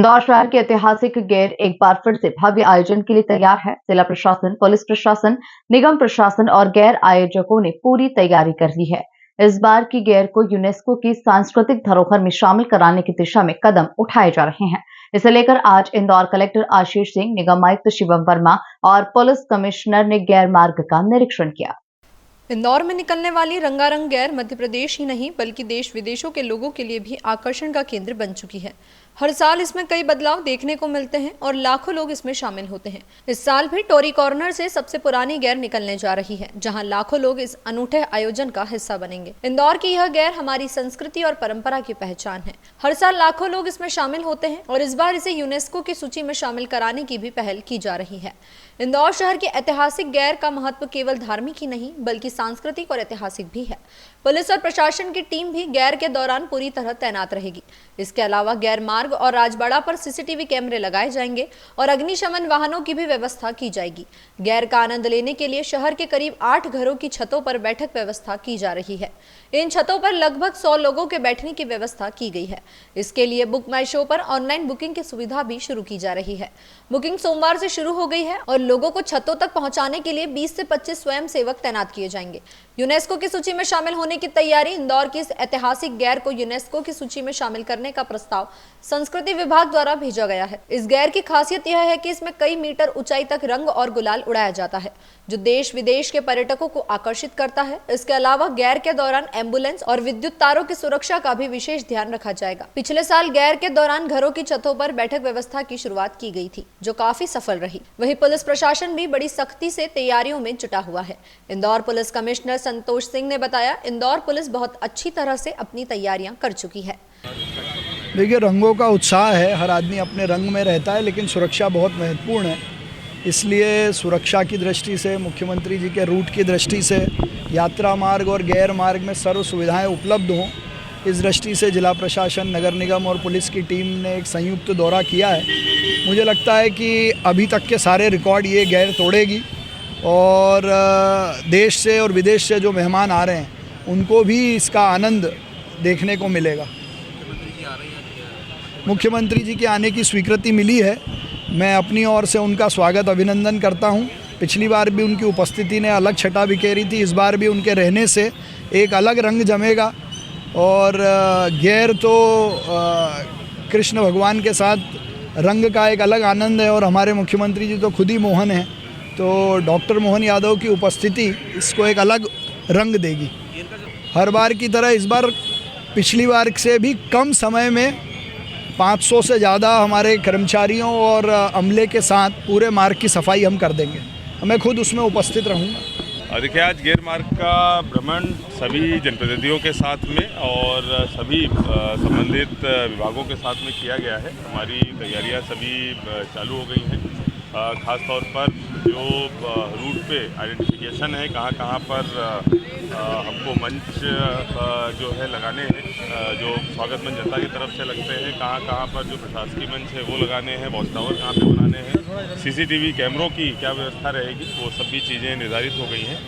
इंदौर शहर के ऐतिहासिक गेर एक बार फिर से भव्य आयोजन के लिए तैयार है। जिला प्रशासन, पुलिस प्रशासन, निगम प्रशासन और गैर आयोजकों ने पूरी तैयारी कर ली है। इस बार की गेर को यूनेस्को की सांस्कृतिक धरोहर में शामिल कराने की दिशा में कदम उठाए जा रहे हैं। इसे लेकर आज इंदौर कलेक्टर आशीष सिंह, निगम आयुक्त शिवम वर्मा और पुलिस कमिश्नर ने गैर मार्ग का निरीक्षण किया। इंदौर में निकलने वाली रंगारंग गैर मध्य प्रदेश ही नहीं बल्कि देश विदेशों के लोगों के लिए भी आकर्षण का केंद्र बन चुकी है। हर साल इसमें कई बदलाव देखने को मिलते हैं और लाखों लोग इसमें शामिल होते हैं। इस साल भी टोरी कॉर्नर से सबसे पुरानी गैर निकलने जा रही है, जहां लाखों लोग इस अनूठे आयोजन का हिस्सा बनेंगे। इंदौर की यह गैर हमारी संस्कृति और परंपरा की पहचान है। हर साल लाखों लोग इसमें शामिल होते हैं और इस बार इसे यूनेस्को की सूची में शामिल कराने की भी पहल की जा रही है। इंदौर शहर के ऐतिहासिक गैर का महत्व केवल धार्मिक ही नहीं बल्कि सांस्कृतिक और ऐतिहासिक भी है। पुलिस और प्रशासन की टीम भी गैर के दौरान पूरी तरह तैनात रहेगी। इसके अलावा गैर मार्ग और राजबाड़ा पर सीसीटीवी कैमरे लगाए जाएंगे और अग्निशमन वाहनों की भी व्यवस्था की जाएगी। गैर का आनंद लेने के लिए शहर के करीब 8 घरों की छतों पर बैठक व्यवस्था की जा रही है। इन छतों पर लगभग 100 लोगों के बैठने की व्यवस्था की गई है। इसके लिए बुक माई शो पर ऑनलाइन बुकिंग की सुविधा भी शुरू की जा रही है। बुकिंग सोमवार से शुरू हो गई है और लोगों को छतों तक पहुंचाने के लिए 20 से 25 स्वयं सेवक तैनात किए जाएंगे। यूनेस्को की सूची में शामिल होने की तैयारी। इंदौर की इस ऐतिहासिक गैर को यूनेस्को की सूची में शामिल करने का प्रस्ताव संस्कृति विभाग द्वारा भेजा गया है। इस गैर की खासियत यह है कि इसमें कई मीटर ऊंचाई तक रंग और गुलाल उड़ाया जाता है, जो देश विदेश के पर्यटकों को आकर्षित करता है। इसके अलावा गैर के दौरान एम्बुलेंस और विद्युत तारों की सुरक्षा का भी विशेष ध्यान रखा जाएगा। पिछले साल गैर के दौरान घरों की छतों पर बैठक व्यवस्था की शुरुआत की गई थी, जो काफी सफल रही। वहीं पुलिस प्रशासन भी बड़ी सख्ती से तैयारियों में जुटा हुआ है। इंदौर पुलिस कमिश्नर संतोष सिंह ने बताया, इंदौर पुलिस बहुत अच्छी तरह से अपनी तैयारियां कर चुकी है। देखिए, रंगों का उत्साह है, हर आदमी अपने रंग में रहता है, लेकिन सुरक्षा बहुत महत्वपूर्ण है। इसलिए सुरक्षा की दृष्टि से, मुख्यमंत्री जी के रूट की दृष्टि से यात्रा मार्ग और गैर मार्ग में सर्व सुविधाएं उपलब्ध हों, इस दृष्टि से जिला प्रशासन, नगर निगम और पुलिस की टीम ने एक संयुक्त दौरा किया है। मुझे लगता है कि अभी तक के सारे रिकॉर्ड ये गैर तोड़ेगी और देश से और विदेश से जो मेहमान आ रहे हैं उनको भी इसका आनंद देखने को मिलेगा। मुख्यमंत्री जी के आने की स्वीकृति मिली है। मैं अपनी ओर से उनका स्वागत, अभिनंदन करता हूं। पिछली बार भी उनकी उपस्थिति ने अलग छटा बिखेरी थी, इस बार भी उनके रहने से एक अलग रंग जमेगा और गैर तो कृष्ण भगवान के साथ रंग का एक अलग आनंद है और हमारे मुख्यमंत्री जी तो खुद ही मोहन हैं, तो डॉक्टर मोहन यादव की उपस्थिति इसको एक अलग रंग देगी। हर बार की तरह इस बार पिछली बार से भी कम समय में 500 से ज़्यादा हमारे कर्मचारियों और अमले के साथ पूरे मार्ग की सफाई हम कर देंगे। मैं खुद उसमें उपस्थित रहूँगा। देखिए, आज गैर मार्ग का भ्रमण सभी जनप्रतिनिधियों के साथ में और सभी संबंधित विभागों के साथ में किया गया है। हमारी तैयारियां सभी चालू हो गई हैं। ख़ास तौर पर जो रूट पे आइडेंटिफिकेशन है, कहाँ कहाँ पर हमको मंच जो है लगाने हैं, जो स्वागत मंच जनता की तरफ से लगते हैं, कहाँ कहाँ पर जो प्रशासकीय मंच है वो लगाने हैं, वॉच टावर कहाँ पे बनाने हैं, सीसीटीवी कैमरों की क्या व्यवस्था रहेगी, वो सभी चीज़ें निर्धारित हो गई हैं।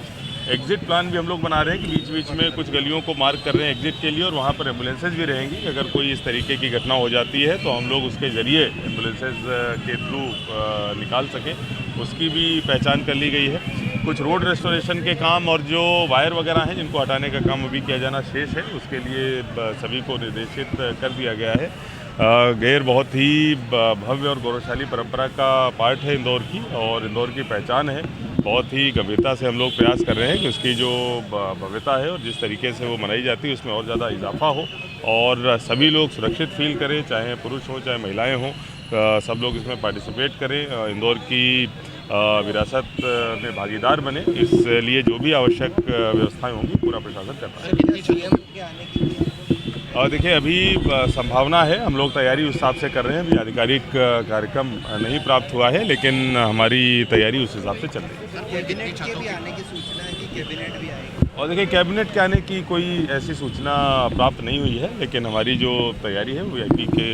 एग्ज़िट प्लान भी हम लोग बना रहे हैं कि बीच बीच में कुछ गलियों को मार्क कर रहे हैं एग्ज़िट के लिए और वहाँ पर एम्बुलेंसेज भी रहेंगी। अगर कोई इस तरीके की घटना हो जाती है तो हम लोग उसके ज़रिए एम्बुलेंसेज के थ्रू निकाल सकें, उसकी भी पहचान कर ली गई है। कुछ रोड रेस्टोरेशन के काम और जो वायर वगैरह हैं जिनको हटाने का काम अभी किया जाना शेष है, उसके लिए सभी को निर्देशित कर दिया गया है। गैर बहुत ही भव्य और गौरवशाली परंपरा का पार्ट है इंदौर की और इंदौर की पहचान है। बहुत ही गंभीरता से हम लोग प्रयास कर रहे हैं कि उसकी जो भव्यता है और जिस तरीके से वो मनाई जाती है उसमें और ज़्यादा इजाफा हो और सभी लोग सुरक्षित फील करें, चाहे पुरुष हों चाहे महिलाएं हों, सब लोग इसमें पार्टिसिपेट करें, इंदौर की विरासत में भागीदार बने। इसलिए जो भी आवश्यक व्यवस्थाएं होंगी पूरा प्रशासन करता है। और देखिए, अभी संभावना है, हम लोग तैयारी उस हिसाब से कर रहे हैं। अभी आधिकारिक कार्यक्रम नहीं प्राप्त हुआ है, लेकिन हमारी तैयारी उस हिसाब से चल रही है। कैबिनेट के भी आने की सूचना है कि कैबिनेट भी आएगी? और देखिए, कैबिनेट के आने की कोई ऐसी सूचना प्राप्त नहीं हुई है, लेकिन हमारी जो तैयारी है वो वीआईपी के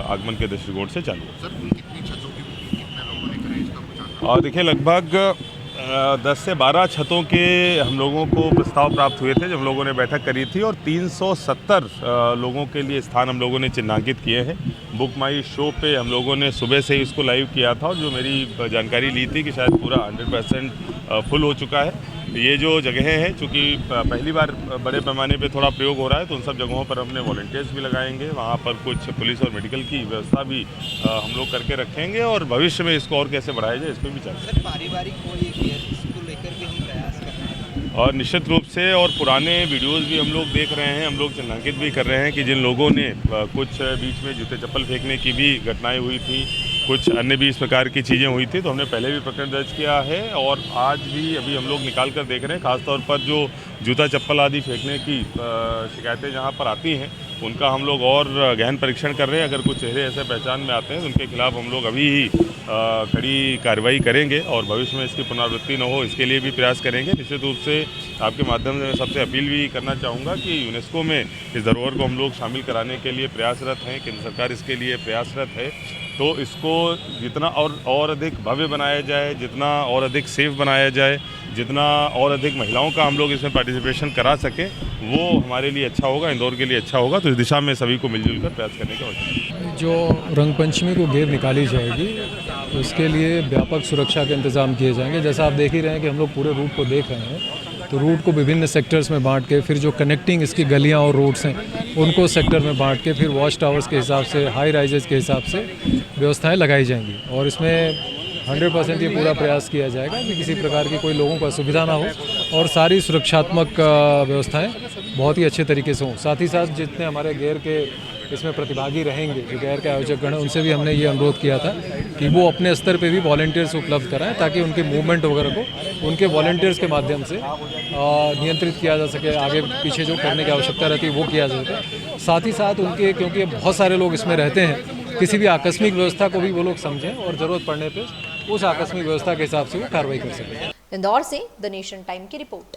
आगमन के दृष्टिकोण से चालू है। सर, कितनी छतों की बुकिंग, कितने लोगों ने करी इसका कुछ? और देखिए, लगभग 10 से 12 छतों के हम लोगों को प्रस्ताव प्राप्त हुए थे जब हम लोगों ने बैठक करी थी, और 370 लोगों के लिए स्थान हम लोगों ने चिन्हांकित किए हैं। बुक माई शो पे हम लोगों ने सुबह से ही इसको लाइव किया था, और जो मेरी जानकारी ली थी कि शायद पूरा 100% फुल हो चुका है। ये जो जगहें हैं, चूँकि पहली बार बड़े पैमाने पे थोड़ा प्रयोग हो रहा है, तो उन सब जगहों पर हमने वॉलंटियर्स भी लगाएंगे। वहाँ पर कुछ पुलिस और मेडिकल की व्यवस्था भी हम लोग करके रखेंगे, और भविष्य में इसको और कैसे बढ़ाया जाए इस पर भी चर्चा। सर, पारिवारिक हो ये गेयर, इसको लेकर भी हम प्रयास कर रहे हैं और निश्चित रूप से, और पुराने वीडियोस भी हम लोग देख रहे हैं, हम लोग चिन्हांकित भी कर रहे हैं कि जिन लोगों ने कुछ बीच में जूते चप्पल फेंकने की भी घटनाएं हुई थी, कुछ अन्य भी इस प्रकार की चीज़ें हुई थी, तो हमने पहले भी प्रकरण दर्ज किया है, और आज भी अभी हम लोग निकाल कर देख रहे हैं। खासतौर पर जो जूता चप्पल आदि फेंकने की शिकायतें जहां पर आती हैं, उनका हम लोग और गहन परीक्षण कर रहे हैं। अगर कुछ चेहरे ऐसे पहचान में आते हैं तो उनके खिलाफ हम लोग अभी ही कड़ी कार्रवाई करेंगे, और भविष्य में इसकी पुनरावृत्ति न हो इसके लिए भी प्रयास करेंगे। निश्चित रूप से आपके माध्यम से मैं सबसे अपील भी करना चाहूँगा कि यूनेस्को में इस धरोहर को हम लोग शामिल कराने के लिए प्रयासरत हैं। केंद्र सरकार इसके लिए प्रयासरत है, तो इसको जितना और अधिक भव्य बनाया जाए, जितना और अधिक सेफ बनाया जाए, जितना और अधिक महिलाओं का हम लोग इसमें पार्टिसिपेशन करा सकें, वो हमारे लिए अच्छा होगा, इंदौर के लिए अच्छा होगा। तो इस दिशा में सभी को मिलजुल कर प्रयास करने की आवश्यकता है। जो रंगपंचमी को गेर निकाली जाएगी, उसके लिए व्यापक सुरक्षा के इंतजाम किए जाएंगे। जैसा आप देख ही रहे हैं कि हम लोग पूरे रूट को देख रहे हैं, तो रूट को विभिन्न सेक्टर्स में बांट के, फिर जो कनेक्टिंग इसकी गलियां और रोड्स हैं उनको सेक्टर में बांट के, फिर वॉच टावर्स के हिसाब से, हाई राइजेस के हिसाब से व्यवस्थाएं लगाई जाएंगी। और इसमें 100% ये पूरा प्रयास किया जाएगा कि किसी प्रकार की कोई लोगों को असुविधा ना हो, और सारी सुरक्षात्मक व्यवस्थाएं बहुत ही अच्छे तरीके से हों। साथ ही साथ जितने हमारे गेर के इसमें प्रतिभागी रहेंगे, जो गैर के आयोजक गण हैं, उनसे भी हमने ये अनुरोध किया था कि वो अपने स्तर पे भी वॉलंटियर्स उपलब्ध कराएं, ताकि उनके मूवमेंट वगैरह को उनके वॉलंटियर्स के माध्यम से नियंत्रित किया जा सके। आगे पीछे जो करने की आवश्यकता रहती है वो किया जा सके। साथ ही साथ उनके, क्योंकि बहुत सारे लोग इसमें रहते हैं, किसी भी आकस्मिक व्यवस्था को भी वो लोग समझें, और ज़रूरत पड़ने पर उस आकस्मिक व्यवस्था के हिसाब से वो कार्रवाई कर सकें। इंदौर से द नेशन टाइम की रिपोर्ट।